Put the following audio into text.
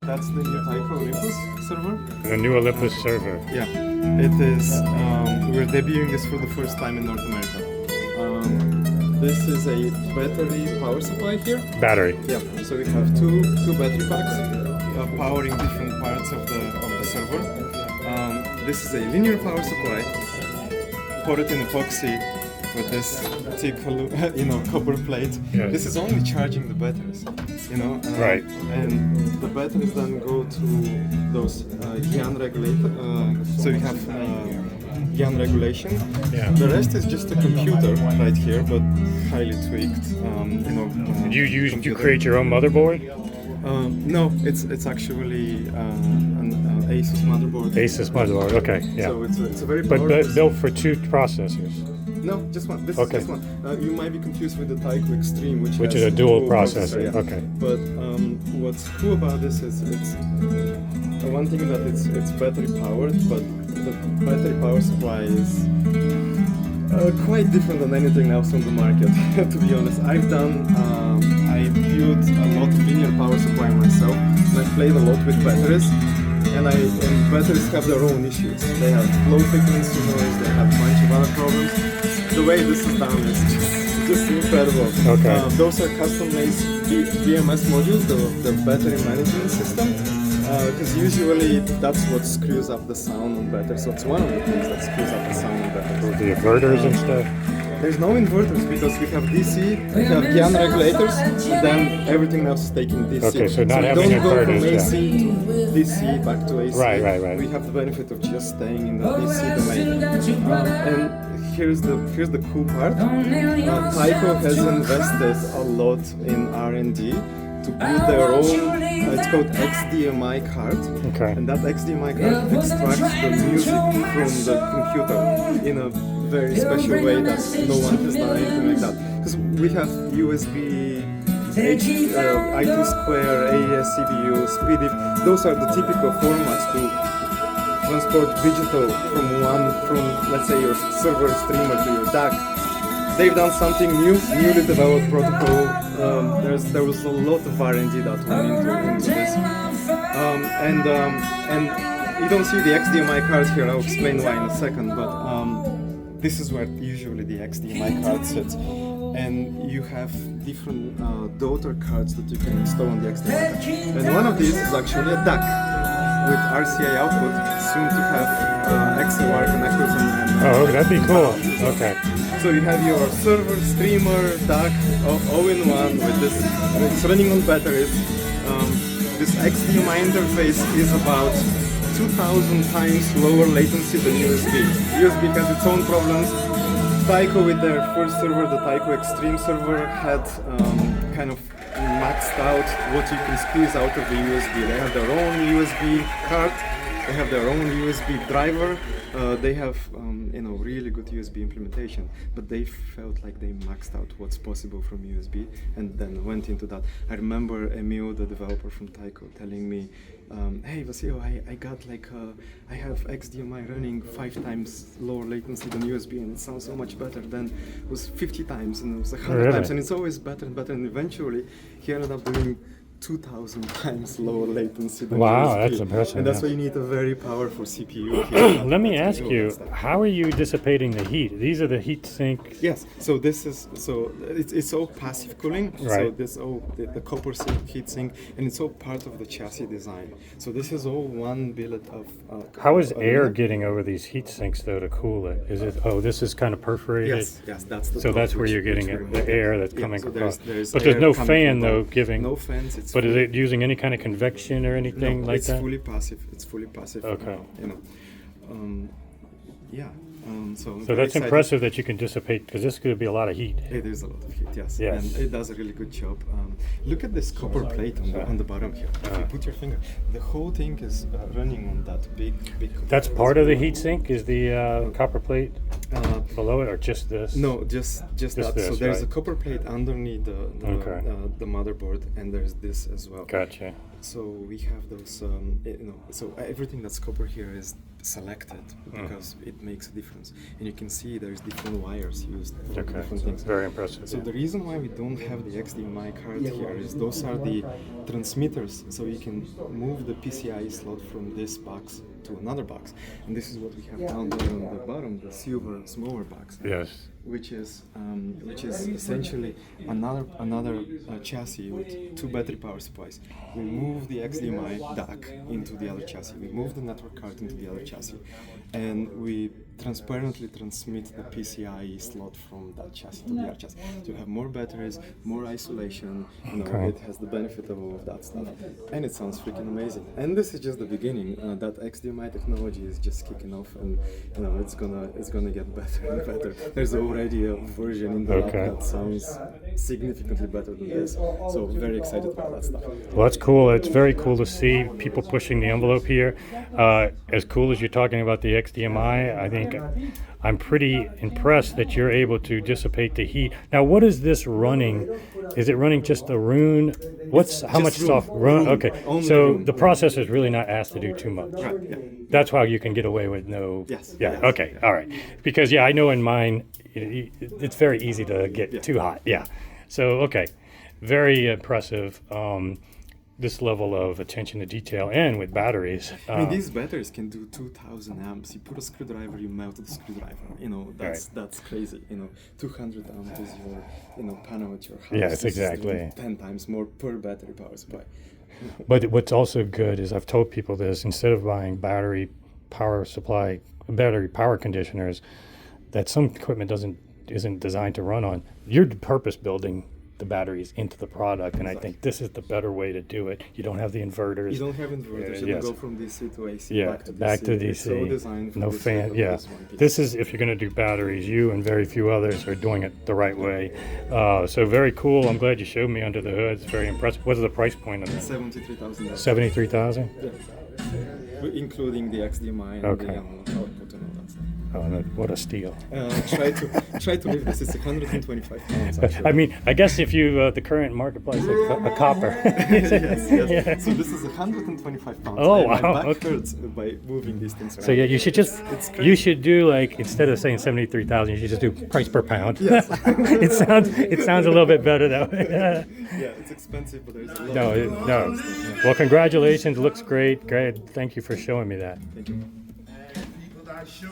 That's the new Taiko Olympus server. The new Olympus server. Yeah, it is. We're debuting this for the first time in North America. This is a battery power supply here. Battery. Yeah, so we have two battery packs powering different parts of the server. This is a linear power supply, coated in epoxy with this thick, copper plate. Yes. This is only charging the batteries, Right. And the batteries then go to those yan regulator. So we have yan regulation. Yeah. The rest is just a computer right here, but highly tweaked. You create your own motherboard? No, it's actually an Asus motherboard. Asus motherboard. Okay. Yeah. So it's a very But powerful. built for two processors. No, just one. This Okay. is just one. You might be confused with the Taiko Extreme, which Which has is a dual processor. processor. Yeah. Okay. But what's cool about this is it's one thing that it's battery powered, but the battery power supply is quite different than anything else on the market. To be honest, I built a lot of linear power supply myself, and I played a lot with batteries. And batteries have their own issues. They have low frequency noise. They have a bunch of other problems. The way this is done is just incredible. Okay. Those are custom-made BMS modules, the battery management system. Because usually that's what screws up the sound on batteries. So it's one of the things that screws up the sound on batteries. The inverters and stuff. There's no inverters because we have DC, we have yan regulators, and then everything else is taking DC. Okay, so not we having don't go from inverters, AC to DC back to AC. Right. We have the benefit of just staying in the DC domain. And here's the cool part. Taiko has invested a lot in R&D to build their own. It's called HDMI card. Okay. And that HDMI card extracts the music from the computer in a very special way that no one has done anything like that. Because we have USB, I2 AES CPU, SPDIF. Those are the typical formats to transport digital from let's say your server streamer to your DAC. They've done something newly developed protocol. There was a lot of R&D that went into this. And you don't see the HDMI card here. I'll explain why in a second. But this is where usually the HDMI card sits, and you have different daughter cards that you can install on the HDMI card. And one of these is actually a DAC with RCA output, soon to have XLR connectors and Oh, that'd be cool. Okay. So you have your server, streamer, DAC, all in one with this. It's running on batteries. This HDMI interface is about 2,000 times lower latency than USB. USB has its own problems. Taiko with their first server, the Taiko Extreme server, had kind of maxed out what you can squeeze out of the USB. They have their own USB card. They have their own USB driver. They have really good USB implementation, but they felt like they maxed out what's possible from USB and then went into that. I remember Emil, the developer from Taiko, telling me, hey Vasil, I got I have HDMI running 5 times lower latency than USB, and it sounds so much better than it was 50 times and it was 100 Really? times, and it's always better and better, and eventually he ended up doing 2,000 times lower latency than Wow, USB. that's impressive, And that's yeah. why you need a very powerful CPU here. Let me to ask do all you, that stuff. how are you dissipating the heat? These are the heat sinks. Yes, so it's all passive cooling. So Right. this all the copper heat sink, and it's all part of the chassis design. So this is all one billet of. How is air aluminum. getting over these heat sinks though to cool it? Is it? Oh, this is kind of perforated. Yes, that's the. So top, that's where which- you're getting which it, we're the air moving. that's Yeah, coming so across. there's But there's air no coming fan from though above. giving. No fans. It's. But is fully- it using any kind of convection or anything No, like it's that? fully passive. It's fully passive. Okay. Yeah. So I'm So very that's excited. impressive that you can dissipate, because this could be a lot of heat. It is a lot of heat, yes. Yes. And it does a really good job. Look at this copper plate on the bottom here. If you put your finger, the whole thing is running on that big. That's part of the heat sink, is the copper plate? below it, or just this? No, just that. this, So there's right. a copper plate underneath Okay. the motherboard, and there's this as well. Gotcha. So we have those, so everything that's copper here is selected because it makes a difference, and you can see there's different wires used for Okay. different So things. very impressive. So the reason why we don't have the HDMI card here is those are the transmitters, so you can move the PCIe slot from this box to another box, and this is what we have down there on the bottom, the silver smaller box. Yes. Which is essentially another chassis with two battery power supplies. We move the HDMI DAC into the other chassis. We move the network card into the other chassis, and we transparently transmit the PCIe slot from that chassis to the other chassis. So you have more batteries, more isolation. Okay. It has the benefit of all of that stuff, and it sounds freaking amazing. And this is just the beginning. That HDMI technology is just kicking off, and it's gonna get better and better. There's already a version in the lab that sounds significantly better than this. So very excited about that stuff. Well, that's cool. It's very cool to see people pushing the envelope here. As cool as you're talking about the HDMI, I think I'm pretty impressed that you're able to dissipate the heat. Now, what is this running? Is it running just the Rune? How much soft Rune? Okay, so the processor is really not asked to do too much. Right, yeah. That's why you can get away with no. Yes. Yeah. Yes, Okay. yeah. All right. Because I know in mine, it's very easy to get too hot. Yeah. So okay, very impressive. This level of attention to detail, and with batteries. I mean, these batteries can do 2,000 amps. You put a screwdriver, you melt the screwdriver. That's crazy. 200 amp is your panel at your house. Yes, This is exactly. doing 10 times more per battery power supply. But what's also good is I've told people this: instead of buying battery power conditioners, that some equipment isn't designed to run on. You're purpose building the batteries into the product, and I think this is the better way to do it. You don't have the inverters. You don't have inverters. You Yes. go from DC to AC. Yeah, back to DC. DC. It's so designed for No this fan. type of Yeah, this one piece. this is if you're going to do batteries. You and very few others are doing it the right way. So very cool. I'm glad you showed me under the hood. It's very impressive. What's the price point of that? $73,000. 73,000. Yeah. Including the HDMI and Okay. the output and all that stuff. Oh, no, what a steal! Try to live this. It's 125 pounds. Actually. I mean, I guess if you the current marketplace a copper. yes. Yeah. So this is 125 pounds. Oh, My wow, back okay. hurts by moving these things around. So yeah, you should just It's crazy. you should do like instead of saying 73,000, you should just do price per pound. Yes. it sounds a little bit better that way. Yeah, it's expensive, but there's a lot. No. Well, congratulations. Looks great. Great. Thank you for showing me that. Thank you.